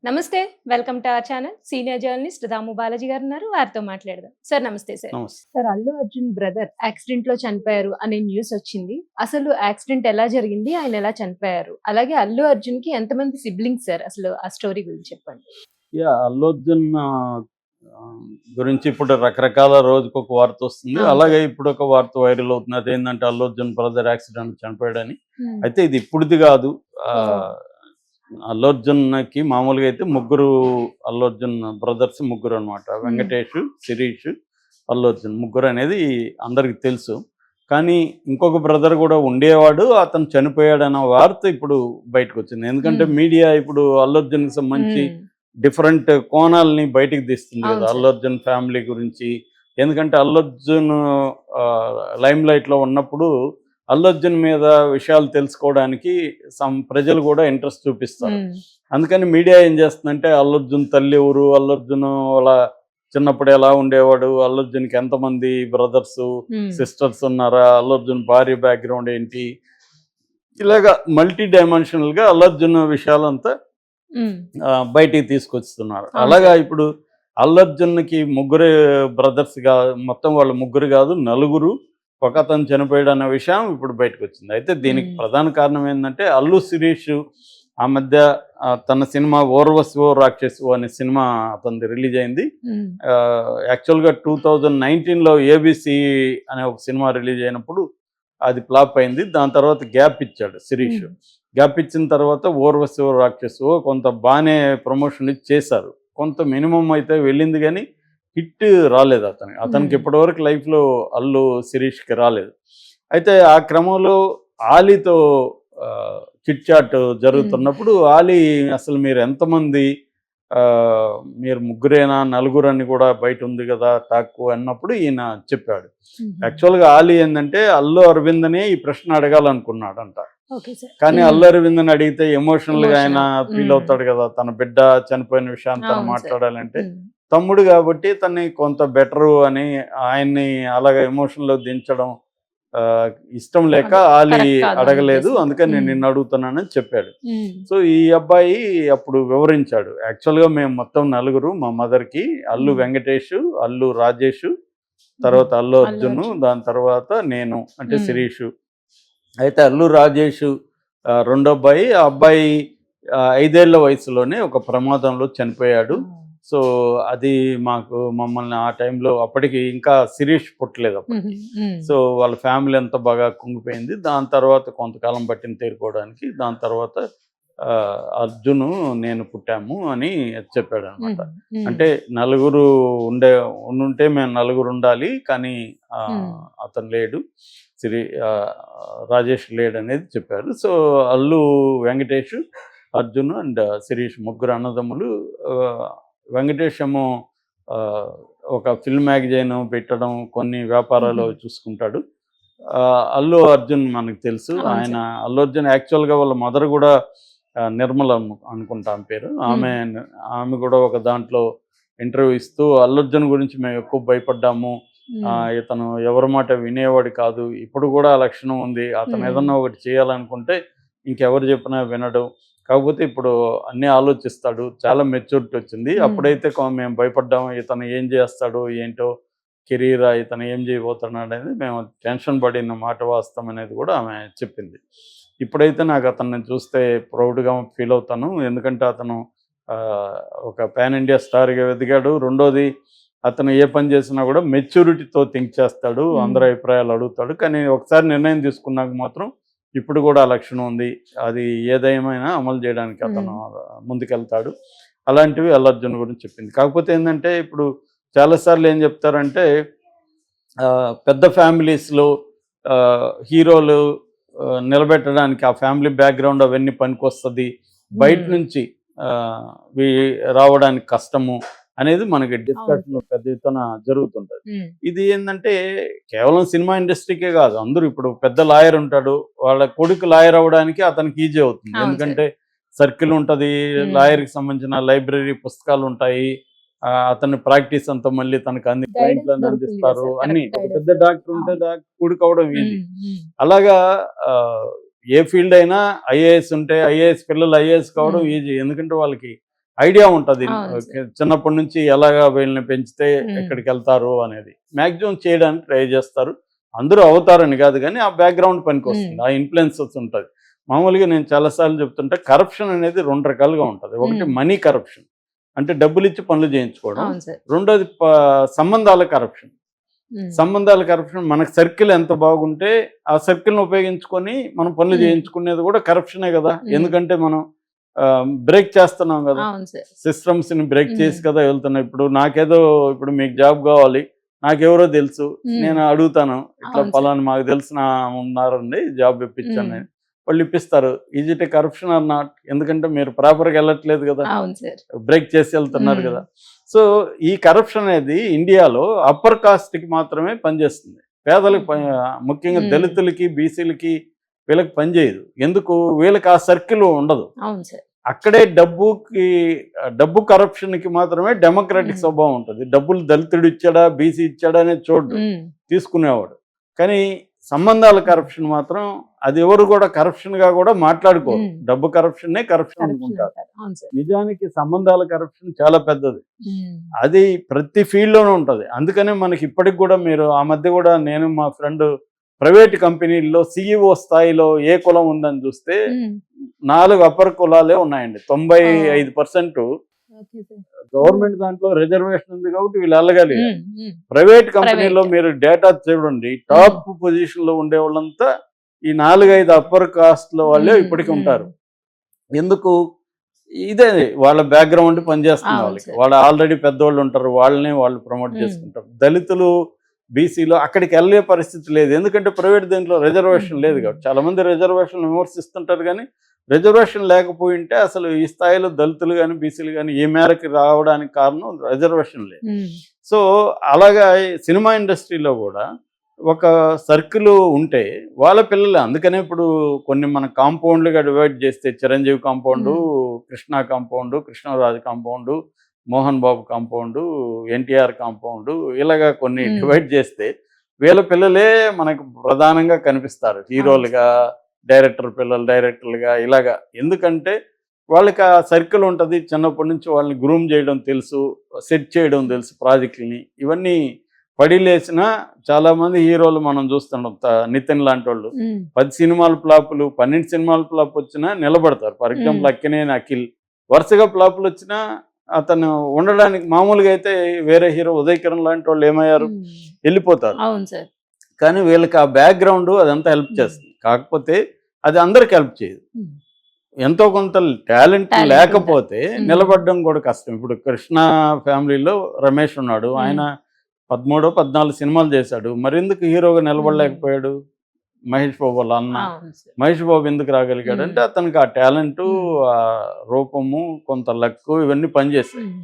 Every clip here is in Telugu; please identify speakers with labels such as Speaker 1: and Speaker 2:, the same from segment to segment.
Speaker 1: నమస్తే. Welcome to our channel. Senior journalist Damu Balaji గారు ఉన్నారు. వారితో మాట్లాడదాం. సార్ నమస్తే సార్.
Speaker 2: నమస్తే.
Speaker 1: సార్ అల్లు అర్జున్ బ్రదర్ యాక్సిడెంట్‌లో చనిపోయారు అనే న్యూస్ వచ్చింది. అసలు యాక్సిడెంట్ ఎలా జరిగింది? ఆయన ఎలా చనిపోయారు? అలాగే అల్లు అర్జున్‌కి ఎంతమంది సిబ్లింగ్స్ సార్? అసలు ఆ స్టోరీ గురించి చెప్పండి.
Speaker 2: అల్లు అర్జున్ గురించి ఇప్పుడు రకరకాల రోజుకొక వార్త వస్తుంది.
Speaker 1: అవును సార్.
Speaker 2: అలాగే ఇప్పుడు ఒక వార్త వైరల్ అవుతుంది. అదేంటంటే అల్లు అర్జున్ బ్రదర్ యాక్సిడెంట్ చనిపోయాడని.
Speaker 1: హ్మ్.
Speaker 2: అయితే ఇది ఇప్పుడుది కాదు.
Speaker 1: ఓహ్!
Speaker 2: అల్లు అర్జున్‌కి మామూలుగా అయితే ముగ్గురు అల్లు అర్జున్ బ్రదర్స్ ముగ్గురు అనమాట.
Speaker 1: హ్మ్.
Speaker 2: వెంకటేష్, శిరీష్, అల్లు అర్జున్ ముగ్గురు అనేది అందరికి తెలుసు. కానీ ఇంకొక బ్రదర్ కూడా ఉండేవాడు. అతను చనిపోయాడన్న వార్త ఇప్పుడు బయటకొచ్చింది. ఎందుకంటే
Speaker 1: హ్మ్.
Speaker 2: మీడియా ఇప్పుడు అల్లు అర్జున్‌కి సంబంధించి
Speaker 1: హ్మ్.
Speaker 2: డిఫరెంట్ కోణాలని బయటికి తీస్తుంది
Speaker 1: అవును
Speaker 2: కదా,
Speaker 1: సార్.
Speaker 2: అల్లు అర్జున్ ఫ్యామిలీ గురించి. ఎందుకంటే అల్లు అర్జున్ లైమ్ లైట్లో ఉన్నప్పుడు అల్లు అర్జున్ మీద విషయాలు తెలుసుకోవడానికి ప్రజలు కూడా ఇంట్రెస్ట్ చూపిస్తారు.
Speaker 1: హ్మ్.
Speaker 2: అందుకని మీడియా ఏం చేస్తుందంటే అల్లు అర్జున్ తల్లి ఎవరు, అల్లు అర్జున్ వాళ్ళ చిన్నప్పుడు ఎలా ఉండేవాడు, అల్లు అర్జున్కి ఎంతమంది బ్రదర్స్
Speaker 1: హ్మ్.
Speaker 2: సిస్టర్స్ ఉన్నారా, అల్లు అర్జున్ భార్య బ్యాక్గ్రౌండ్ ఏంటి, ఇలాగా మల్టీ డైమెన్షనల్గా అల్లు అర్జున్ విషయాలంతా
Speaker 1: హ్మ్.
Speaker 2: బయటికి తీసుకొస్తున్నారు.
Speaker 1: అవును
Speaker 2: అలాగా
Speaker 1: సార్.
Speaker 2: ఇప్పుడు అల్లు అర్జున్‌కి ముగ్గురు బ్రదర్స్ మొత్తం వాళ్ళు ముగ్గురు కాదు, నలుగురు. ఒకతను చనిపోయాడు అన్న విషయం ఇప్పుడు బయటకొచ్చింది. అయితే దీనికి
Speaker 1: హ్మ్.
Speaker 2: ప్రధాన కారణం ఏందంటే అల్లు శిరీష్ ఆ మధ్య తన సినిమా 'ఓర్వశివో రాక్షసు' అనే సినిమా అతనిది రిలీజ్ అయింది.
Speaker 1: హ్మ్.
Speaker 2: యాక్చువల్‌గా 2019లో 'ఏబీసీ' అనే ఒక సినిమా రిలీజ్ అయినప్పుడు అది ఫ్లాప్ అయింది. దాని తర్వాత గ్యాప్ ఇచ్చాడు శిరీష్.
Speaker 1: హ్మ్.
Speaker 2: గ్యాప్ ఇచ్చిన తర్వాత 'ఓర్వశివ రాక్షసు' కొంత బానే ప్రమోషన్ ఇచ్చి చేశారు. కొంత మినిమమ్ అయితే వెళ్ళింది గానీ, హిట్ రాలేదు అతనికి. అతనికి
Speaker 1: హ్మ్.
Speaker 2: ఇప్పటివరకు లైఫ్‌లో అల్లు శిరీష్‌కి రాలేదు. అయితే ఆ క్రమంలో 'ఆలీతో' చిట్ చాట్
Speaker 1: హ్మ్.
Speaker 2: జరుగుతున్నప్పుడు 'ఆలీ అసలు మీరు ఎంతమంది? మీరు ముగ్గురేనా? నలుగురని కూడా బయట ఉంది గదా టాకు' అన్నప్పుడు ఈయన చెప్పాడు.
Speaker 1: హుహు.
Speaker 2: యాక్చువల్‌గా 'ఆలీ' ఏందంటే అల్లు అరవింద్‌ని ఈ ప్రశ్న అడగాలనుకున్నాడంట.
Speaker 1: Okay sir.
Speaker 2: కానీ
Speaker 1: హ్మ్.
Speaker 2: అల్లు అరవింద్‌ని అడిగితే ఎమోషనల్‌గా ఆయన
Speaker 1: ఎమోషనల్.
Speaker 2: ఫీల్
Speaker 1: హ్మ్.
Speaker 2: అవుతాడు గదా, తన బిడ్డ చనిపోయిన విషయాన్ని తను
Speaker 1: అవును సార్.
Speaker 2: మాట్లాడాలంటే.
Speaker 1: హ్మ్.
Speaker 2: తమ్ముడు గాబట్టి తన్ని కొంత బెటరు అని ఆయన్ని అలాగా ఎమోషన్‌లో దించడం ఆహ్, ఇష్టం లేక
Speaker 1: అదే.
Speaker 2: ఆలీ
Speaker 1: కరెక్ట్ కాదు అన్న
Speaker 2: అడగలేదు.
Speaker 1: ఉద్దేశంతో.
Speaker 2: అందుకని నేను
Speaker 1: హ్మ్.
Speaker 2: నిన్ను అడుగుతున్నానని చెప్పాడు.
Speaker 1: హ్మ్.
Speaker 2: సో, ఈ అబ్బాయి అప్పుడు వివరించాడు. యాక్చువల్‌గా మేము మొత్తం నలుగురు మా మదర్‌కి అల్లు
Speaker 1: హ్మ్.
Speaker 2: వెంకటేషు, అల్లు రాజేషు,
Speaker 1: హుహు.
Speaker 2: తర్వాత అల్లు
Speaker 1: అల్లు
Speaker 2: అర్జును,
Speaker 1: అర్జున్.
Speaker 2: దాని తర్వాత నేను అంటే
Speaker 1: హ్మ్.
Speaker 2: శిరీషు. అయితే అల్లు రాజేషు రెండో అబ్బాయి. ఆ అబ్బాయి 5 ఏళ్ల వయసులోనే ఒక ప్రమాదంలో చనిపోయాడు.
Speaker 1: ఆ!
Speaker 2: సో, అది మమ్మల్ని ఆ టైంలో అప్పటికి ఇంకా శిరీష్ పుట్టలేదు
Speaker 1: హుహు.
Speaker 2: అప్పటికి.
Speaker 1: హ్మ్.
Speaker 2: సో, వాళ్ళ ఫ్యామిలీ అంతా బాగా కుంగిపోయింది. దాని తర్వాత కొంతకాలం పట్టింది తేరుకోవడానికి. దాని తర్వాత అర్జును, నేను పుట్టాము అని చెప్పాడనమాట.
Speaker 1: హుహు. హ్మ్.
Speaker 2: అంటే నలుగురు ఉండే ఉండుంటే మేము నలుగురుండాలి. కానీ
Speaker 1: హ్మ్.
Speaker 2: అతను లేడు. సిరి ఆహ్, రాజేష్ లేడనేది చెప్పారు. సో, అల్లు వెంకటేష్, అర్జున్ అండ్ శిరీష్ ముగ్గురు అన్నదమ్ములు. ఆహ్, వెంకటేష్ ఏమో ఆహ్, ఒక ఫిల్మ్ మ్యాగజైన్ పెట్టడం, కొన్ని వ్యాపారాలు
Speaker 1: హుహు.
Speaker 2: అవి చూసుకుంటాడు. అల్లు అర్జున్ మనకు తెలుసు.
Speaker 1: అవును
Speaker 2: ఆయన
Speaker 1: సార్.
Speaker 2: అల్లు అర్జున్ యాక్చువల్‌గా వాళ్ళ మదర్ గూడా నిర్మల అనుకుంటా ఆమె పేరు.
Speaker 1: హ్మ్.
Speaker 2: ఆమె గూడా ఒక దాంట్లో ఇంటర్వ్యూ ఇస్తూ అల్లు అర్జున్ గురించి మేము ఎక్కువ భయపడ్డాము.
Speaker 1: హ్మ్.
Speaker 2: ఇతను ఎవరి మాట వినేవాడు కాదు. ఇప్పుడు గూడా ఆ లక్షణం ఉంది. అతను
Speaker 1: హ్మ్.
Speaker 2: ఏదన్నా ఒకటి చేయాలనుకుంటే ఇంకెవరు చెప్పినా వినడు. కాకపోతే ఇప్పుడు అన్నీ ఆలోచిస్తాడు. చాలా మెచ్యూరిటీ వచ్చింది.
Speaker 1: హ్మ్.
Speaker 2: అప్పుడైతే మేము భయపడ్డాము. ఇతను ఏం చేస్తాడో ఏంటో, కెరీరా ఇతను ఏం చేయబోతున్నాడనేది మేము టెన్షన్ పడిన మాట వాస్తవం అనేది కూడా ఆమె చెప్పింది. ఇప్పుడైతే నాకు అతన్ని చూస్తే ప్రౌడ్‌గా ఫీల్ అవుతాను. ఎందుకంటే అతను ఆహ్, ఒక పాన్ ఇండియా స్టార్‌గా ఎదిగాడు. రెండోది అతను ఏ పని చేసినా కూడా మెచ్యూరిటీతో థింక్ చేస్తాడు.
Speaker 1: హ్మ్.
Speaker 2: అందరి అభిప్రాయాలు అడుగుతాడు. కానీ ఒకసారి నిర్ణయం తీసుకున్నాక మాత్రం ఇప్పుడు కూడా ఆ లక్షణం ఉంది. అది ఏదేమైనా అమలు చేయడానికి
Speaker 1: హ్మ్.
Speaker 2: అతను ముందుకెళ్తాడు. అలాంటివి అల్లు అర్జున్ గురించి చెప్పింది. కాకపోతే ఏందంటే ఇప్పుడు చాలా సార్లు ఏం చెప్తారంటే పెద్ద ఫ్యామిలీస్‌లో హీరోలు నిలబెట్టడానికి ఆ ఫ్యామిలీ బ్యాక్‌గ్రౌండ్ అవన్నీ పనికొస్తది. బయట
Speaker 1: హ్మ్.
Speaker 2: నుంచి ఆహ్, వి రావడానికి కష్టము అనేది మనకి
Speaker 1: అవును
Speaker 2: డిస్కషన్
Speaker 1: సార్.
Speaker 2: పెద్ద ఎత్తున జరుగుతుంటది.
Speaker 1: హ్మ్.
Speaker 2: ఇది ఏందంటే కేవలం సినిమా ఇండస్ట్రీకే కాదు. అందరూ ఇప్పుడు పెద్ద లాయర్ ఉంటాడు. వాళ్ళ కొడుకు లాయర్ అవ్వడానికి అతనికి ఈజీ అవుతుంది.
Speaker 1: అవును సార్.
Speaker 2: ఎందుకంటే సర్కిల్ ఉంటది.
Speaker 1: హ్మ్.
Speaker 2: లాయర్‌కి సంబంధించిన లైబ్రరీ పుస్తకాలుంటాయి. అతని ప్రాక్టీస్ అంతా మళ్ళీ తనకు అన్ని
Speaker 1: గైడెన్స్
Speaker 2: క్లయింట్లని
Speaker 1: దొరుకుతుంది కదా
Speaker 2: అందిస్తారు.
Speaker 1: సార్.
Speaker 2: అన్నీ
Speaker 1: కరెక్ట్
Speaker 2: ఒక
Speaker 1: గైడెన్స్
Speaker 2: పెద్ద డాక్టర్
Speaker 1: దొరుకుతుంది.
Speaker 2: ఉంటే
Speaker 1: అవును.
Speaker 2: కొడుకవ్వడం ఈజీ.
Speaker 1: హ్మ్. హ్మ్.
Speaker 2: అలాగా ఆహ్, ఏ ఫీల్డ్ అయినా ఐఏఎస్ ఉంటే ఐఏఎస్ పిల్లలు ఐఏఎస్ కావడం
Speaker 1: హ్మ్.
Speaker 2: ఈజీ. ఎందుకంటే వాళ్ళకి ఐడియా ఉంటుంది
Speaker 1: అవును సార్.
Speaker 2: చిన్నప్పటి నుంచి ఎలాగా వీళ్ళని పెంచితే
Speaker 1: ఉమ్,
Speaker 2: ఎక్కడికి వెళ్తారు అనేది మ్యాక్సిమం చేయడానికి ట్రై చేస్తారు. అందరూ అవుతారని కాదు కానీ ఆ బ్యాక్గ్రౌండ్ పనికి వస్తుంది, ఆ ఇన్ఫ్లుయెన్సెస్ ఉంటుంది. మామూలుగా నేను చాలాసార్లు చెప్తుంటే కరప్షన్ అనేది 2 రకాలుగా ఉంటుంది. ఒకటి
Speaker 1: ఉమ్,
Speaker 2: మనీ కరప్షన్, అంటే డబ్బులు ఇచ్చి పనులు చేయించుకోవడం.
Speaker 1: అవును సార్.
Speaker 2: రెండోది సంబంధాల కరప్షన్.
Speaker 1: ఉమ్,
Speaker 2: సంబంధాల కరప్షన్, మనకు సర్కిల్ ఎంత బాగుంటే ఆ సర్కిల్ని ఉపయోగించుకొని మనం పనులు
Speaker 1: ఉమ్,
Speaker 2: చేయించుకునేది కూడా కరప్షనే కదా.
Speaker 1: ఉమ్,
Speaker 2: ఎందుకంటే మనం బ్రేక్ చేస్తున్నాం కదా,
Speaker 1: అవును సార్.
Speaker 2: సిస్టమ్స్ని బ్రేక్ చేసి
Speaker 1: ఉమ్,
Speaker 2: కదా వెళ్తున్నాం. ఇప్పుడు మీకు జాబ్ కావాలి, నాకెవరో తెలుసు,
Speaker 1: ఉమ్,
Speaker 2: నేను అడుగుతాను ఇట్లా
Speaker 1: అవును సార్.
Speaker 2: పలానా మాకు తెలిసిన ఉన్నారండి జాబ్ ఇప్పించాను
Speaker 1: ఉమ్,
Speaker 2: నేను. వాళ్ళు ఇప్పిస్తారు. Is it a corruption or not? ఎందుకంటే మీరు ప్రాపర్గా వెళ్ళట్లేదు కదా,
Speaker 1: అవును సార్.
Speaker 2: బ్రేక్ చేసి వెళ్తున్నారు
Speaker 1: ఉమ్,
Speaker 2: కదా. సో ఈ కరప్షన్ అనేది ఇండియాలో అప్పర్ కాస్ట్కి మాత్రమే పనిచేస్తుంది. పేదలకు ముఖ్యంగా
Speaker 1: ఉమ్,
Speaker 2: దళితులకి, బీసీలకి, వీళ్ళకి పనిచేయదు. ఎందుకు? వీళ్ళకి ఆ సర్కిల్ ఉండదు.
Speaker 1: అవును సార్.
Speaker 2: అక్కడే డబ్బు కరప్షన్కి మాత్రమే డెమోక్రాటిక్
Speaker 1: ఉమ్,
Speaker 2: స్వభావం ఉంటుంది. డబ్బులు దళితుడు ఇచ్చాడా, బీసీ ఇచ్చాడా అనేది చూడడు,
Speaker 1: ఉమ్,
Speaker 2: తీసుకునేవాడు. కానీ సంబంధాల కరప్షన్ మాత్రం అది ఎవరు కూడా కరప్షన్గా కూడా మాట్లాడుకోరు.
Speaker 1: ఉమ్,
Speaker 2: డబ్బు కరప్షనే కరప్షన్
Speaker 1: కరప్షన్
Speaker 2: అనుకుంటారు.
Speaker 1: అంటారు. అవును సార్.
Speaker 2: నిజానికి సంబంధాల కరప్షన్ చాలా పెద్దది.
Speaker 1: ఉమ్,
Speaker 2: అది ప్రతి ఫీల్డ్లోనూ ఉంటుంది. అందుకనే మనకి ఇప్పటికి కూడా మీరు ఆ మధ్య కూడా నేను మా ఫ్రెండ్ ప్రైవేట్ కంపెనీల్లో CEO స్థాయిలో ఏ కులం ఉందని చూస్తే
Speaker 1: ఉమ్,
Speaker 2: 4 అప్పర్ కులాలే ఉన్నాయండి. 95%
Speaker 1: ఓకే సార్.
Speaker 2: గవర్నమెంట్ దాంట్లో రిజర్వేషన్ ఉంది కాబట్టి వీళ్ళు వెళ్ళగలిగారు.
Speaker 1: ఉమ్, ఉమ్,
Speaker 2: ప్రైవేట్ కంపెనీలో
Speaker 1: ప్రైవేట్.
Speaker 2: మీరు డేటా చూడండి, టాప్ పొజిషన్లో ఉండే వాళ్ళంతా ఈ 4-5 అప్పర్ కాస్ట్లో వాళ్ళే
Speaker 1: ఉమ్,
Speaker 2: ఇప్పటికీ
Speaker 1: ఉమ్,
Speaker 2: ఉంటారు. ఎందుకు? ఇదే వాళ్ళ బ్యాక్గ్రౌండ్ పనిచేస్తుంది
Speaker 1: అవును
Speaker 2: వాళ్ళకి.
Speaker 1: సార్.
Speaker 2: వాళ్ళు ఆల్రెడీ పెద్దోళ్ళు ఉంటారు, వాళ్ళని వాళ్ళు ప్రమోట్
Speaker 1: ఉమ్,
Speaker 2: చేసుకుంటారు. దళితులు, బీసీలో అక్కడికి వెళ్ళే పరిస్థితి లేదు. ఎందుకంటే ప్రైవేట్ దీంట్లో
Speaker 1: ఉమ్,
Speaker 2: రిజర్వేషన్ లేదు
Speaker 1: ఉమ్,
Speaker 2: కాబట్టి. చాలామంది రిజర్వేషన్ విమర్శిస్తుంటారు కానీ రిజర్వేషన్ లేకపోయింటే అసలు ఈ స్థాయిలో దళితులు కానీ, బీసీలు కానీ ఏ మేరకు రావడానికి కారణం రిజర్వేషన్ లేదు.
Speaker 1: ఉమ్,
Speaker 2: సో అలాగా ఈ సినిమా ఇండస్ట్రీలో కూడా ఒక సర్కిల్ ఉంటే వాళ్ళ పిల్లలు, అందుకనే ఇప్పుడు కొన్ని మన కాంపౌండ్లుగా డివైడ్ చేస్తే చిరంజీవి కాంపౌండు,
Speaker 1: ఉమ్,
Speaker 2: Krishna compound, Krishnaraju compound, Mohan Babu compound, NTR compound, ఇలాగా కొన్ని
Speaker 1: ఉమ్,
Speaker 2: డివైడ్ చేస్తే వీళ్ళ పిల్లలే మనకు ప్రధానంగా కనిపిస్తారు
Speaker 1: అవును
Speaker 2: హీరోలుగా,
Speaker 1: సార్.
Speaker 2: డైరెక్టర్ పిల్లలు డైరెక్టర్లుగా ఇలాగా. ఎందుకంటే వాళ్ళకి ఆ సర్కిల్ ఉంటుంది. చిన్నప్పటి నుంచి వాళ్ళని గ్రూమ్ చేయడం తెలుసు, సెట్ చేయడం తెలుసు ప్రాజెక్టులని. ఇవన్నీ పడిలేసిన చాలామంది హీరోలు మనం చూస్తున్నాం. నితిన్ లాంటి వాళ్ళు
Speaker 1: ఉమ్,
Speaker 2: 10 సినిమాలు ఫ్లాపులు, 12 సినిమాలు ఫ్లాప్ వచ్చినా నిలబడతారు. For
Speaker 1: um,
Speaker 2: example Akkineni Akhil వరుసగా ఫ్లాపులు వచ్చినా అతను ఉండడానికి, మామూలుగా అయితే వేరే హీరో ఉదయ్ కిరణ్ లాంటి వాళ్ళు ఏమయ్యారు,
Speaker 1: ఉమ్,
Speaker 2: వెళ్ళిపోతారు.
Speaker 1: అవును సార్.
Speaker 2: కానీ వీళ్ళకి ఆ బ్యాక్గ్రౌండ్ అదంతా హెల్ప్
Speaker 1: ఉమ్,
Speaker 2: చేస్తుంది. కాకపోతే అది అందరికి హెల్ప్ చేయదు.
Speaker 1: ఉమ్,
Speaker 2: ఎంతో కొంత టాలెంట్
Speaker 1: టాలెంట్ ఉండాలి.
Speaker 2: లేకపోతే
Speaker 1: ఉమ్,
Speaker 2: నిలబడడం కూడా కష్టం. ఇప్పుడు కృష్ణ ఫ్యామిలీలో రమేష్ ఉన్నాడు. ఆయన
Speaker 1: ఉమ్,
Speaker 2: 13-14 సినిమాలు చేశాడు. మరెందుకు హీరోగా
Speaker 1: ఉమ్,
Speaker 2: నిలబడలేకపోయాడు? మహేష్ బాబు వాళ్ళ అన్న
Speaker 1: అవును సార్.
Speaker 2: మహేష్ బాబు ఎందుకు రాగలిగాడు
Speaker 1: ఉమ్,
Speaker 2: అంటే అతనికి ఆ టాలెంటు,
Speaker 1: ఉమ్,
Speaker 2: ఆ రూపము, కొంత లక్కు ఇవన్నీ పనిచేస్తాయి.
Speaker 1: ఉమ్,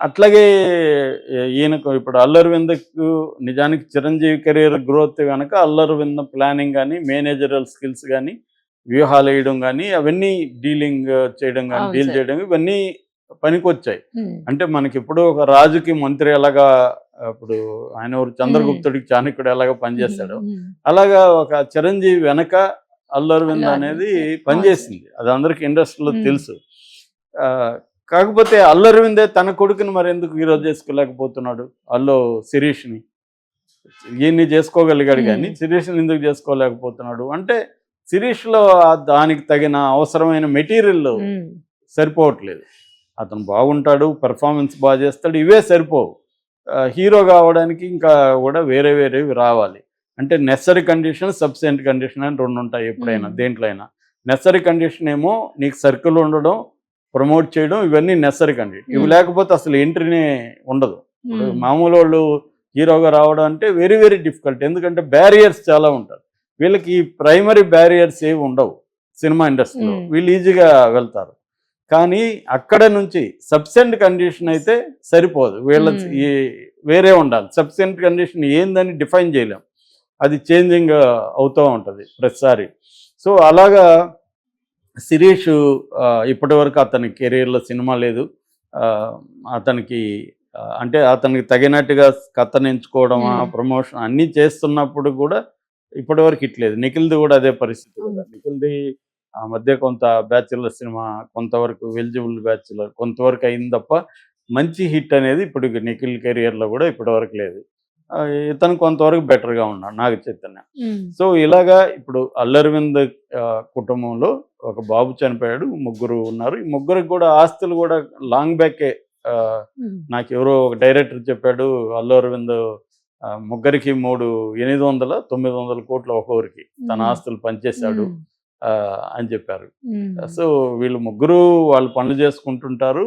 Speaker 2: అట్లాగే ఈయనకు ఇప్పుడు అల్లు అరవింద్కు నిజానికి చిరంజీవి కెరీర్ గ్రోత్ కనుక అల్లు అరవింద్ ప్లానింగ్ కానీ, మేనేజరల్ స్కిల్స్ కానీ, వ్యూహాలు వేయడం కానీ, అవన్నీ డీలింగ్ చేయడం కానీ,
Speaker 1: అవును
Speaker 2: డీల్
Speaker 1: సార్.
Speaker 2: చేయడం ఇవన్నీ పనికొచ్చాయి.
Speaker 1: ఉమ్,
Speaker 2: అంటే మనకి ఇప్పుడు ఒక రాజుకి మంత్రి ఎలాగా, ఇప్పుడు ఆయన ఎవరు
Speaker 1: ఉమ్,
Speaker 2: చంద్రగుప్తుడికి చాణక్యుడు ఎలాగా పనిచేశాడో
Speaker 1: ఉమ్,
Speaker 2: అలాగా ఒక చిరంజీవి వెనక అల్లు
Speaker 1: అల్లు
Speaker 2: అరవింద్
Speaker 1: అరవింద్
Speaker 2: అనేది
Speaker 1: సార్. అవును సార్.
Speaker 2: పనిచేసింది. అది అందరికి ఇండస్ట్రీలో
Speaker 1: ఉమ్,
Speaker 2: తెలుసు. ఆ, కాకపోతే అల్లు అరవిందే తన కొడుకుని మరి ఎందుకు హీరో చేసుకోలేకపోతున్నాడు? శిరీష్ని ఈయన్ని చేసుకోగలిగాడు కానీ
Speaker 1: ఉమ్,
Speaker 2: శిరీష్ని ఎందుకు చేసుకోలేకపోతున్నాడు అంటే శిరీష్లో దానికి తగిన అవసరమైన మెటీరియల్
Speaker 1: ఉమ్,
Speaker 2: సరిపోవట్లేదు. అతను బాగుంటాడు, పెర్ఫార్మెన్స్ బాగా చేస్తాడు, ఇవే సరిపోవు. హీరో కావడానికి ఇంకా కూడా వేరే వేరేవి రావాలి. అంటే నెసరీ కండిషన్, సబ్సెంట్ కండిషన్ అని 2 ఉంటాయి ఎప్పుడైనా
Speaker 1: ఉమ్,
Speaker 2: దేంట్లో అయినా. నెసరీ కండిషన్ ఏమో నీకు సర్కిల్ ఉండడం, ప్రమోట్ చేయడం, ఇవన్నీ నెసరీ కండిషన్. ఇవి
Speaker 1: ఉమ్,
Speaker 2: లేకపోతే అసలు ఎంట్రీనే ఉండదు. ఇప్పుడు
Speaker 1: ఉమ్,
Speaker 2: మామూలు వాళ్ళు హీరోగా రావడం అంటే వెరీ వెరీ డిఫికల్ట్. ఎందుకంటే బ్యారియర్స్ చాలా ఉంటారు. వీళ్ళకి ఈ ప్రైమరీ బ్యారియర్స్ ఏవి ఉండవు సినిమా ఇండస్ట్రీలో,
Speaker 1: ఉమ్,
Speaker 2: వీళ్ళు ఈజీగా వెళ్తారు. కానీ అక్కడ నుంచి సబ్సెంట్ కండిషన్ అయితే సరిపోదు. వీళ్ళ
Speaker 1: ఉమ్,
Speaker 2: ఈ వేరే ఉండాలి. సబ్సెంట్ కండిషన్ ఏందని డిఫైన్ చేయలేం, అది చేంజింగ్ అవుతూ ఉంటుంది ప్రతిసారి. సో అలాగా శిరీష్ ఇప్పటి వరకు అతని కెరీర్లో సినిమా లేదు. ఆ, అతనికి అంటే అతనికి తగినట్టుగా కథను ఎంచుకోవడమా,
Speaker 1: ఉమ్,
Speaker 2: ప్రమోషన్ అన్నీ చేస్తున్నప్పుడు కూడా ఇప్పటివరకు ఇట్లేదు. నిఖిల్ది కూడా అదే పరిస్థితి కదా.
Speaker 1: అవును.
Speaker 2: నిఖిల్ది ఆ మధ్య కొంత బ్యాచులర్ సినిమా కొంతవరకు ఎలిజిబుల్ బ్యాచులర్ కొంతవరకు అయింది తప్ప మంచి హిట్ అనేది ఇప్పుడు నిఖిల్ కెరియర్లో కూడా ఇప్పటివరకు లేదు. ఇతను కొంతవరకు బెటర్గా ఉన్నాడు నాగ చైతన్య. సో ఇలాగా ఇప్పుడు అల్లరవింద్ కుటుంబంలో ఒక బాబు చనిపోయాడు, ముగ్గురు ఉన్నారు. ఈ ముగ్గురికి కూడా ఆస్తులు కూడా లాంగ్ బ్యాకే. నాకు ఎవరో ఒక డైరెక్టర్ చెప్పాడు, అల్లు అరవింద్ ముగ్గురికి 800-900 కోట్లు ఒక్కొక్కరికి తన ఆస్తులు పనిచేశాడు అని చెప్పారు. సో వీళ్ళు ముగ్గురు వాళ్ళు పనులు చేసుకుంటుంటారు,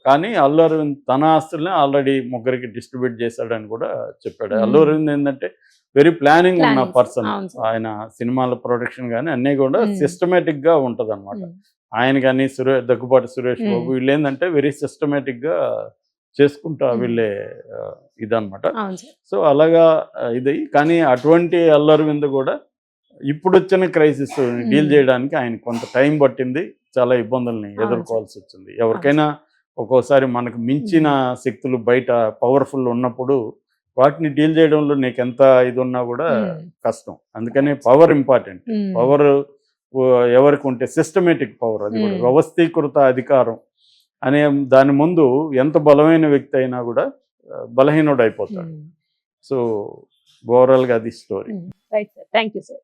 Speaker 2: కానీ అల్లు అరవింద్ తన ఆస్తుల్ని ఆల్రెడీ ముగ్గురికి డిస్ట్రిబ్యూట్ చేశాడని కూడా చెప్పాడు. అల్లు అరవింద్ ఏంటంటే వెరీ ప్లానింగ్ ఉన్న పర్సన్. ఆయన సినిమాల ప్రొడక్షన్ కానీ అన్నీ కూడా సిస్టమేటిక్ గా ఉంటది అనమాట. ఆయన కానీ దగ్గుబాటి సురేష్ బాబు వీళ్ళు ఏంటంటే వెరీ సిస్టమేటిక్ గా చేసుకుంటా వీళ్ళే ఇదనమాట. సో అలాగా ఇది. కానీ అటువంటి అల్లు అరవింద్ కూడా ఇప్పుడు వచ్చిన క్రైసిస్ డీల్ చేయడానికి ఆయన కొంత టైం పట్టింది, చాలా ఇబ్బందుల్ని ఎదుర్కోవాల్సి వచ్చింది. ఎవరికైనా ఒక్కోసారి మనకు మించిన శక్తులు బయట పవర్ఫుల్ ఉన్నప్పుడు వాటిని డీల్ చేయడంలో నీకు ఎంత ఇది ఉన్నా కూడా కష్టం. అందుకని పవర్ ఇంపార్టెంట్. పవర్ ఎవరికి ఉంటే సిస్టమేటిక్ పవర్, అది కూడా వ్యవస్థీకృత అధికారం అనే దాని ముందు ఎంత బలమైన వ్యక్తి అయినా కూడా బలహీనుడు అయిపోతాడు. సో ఓవరాల్గా అది story.
Speaker 1: Right sir, thank you sir.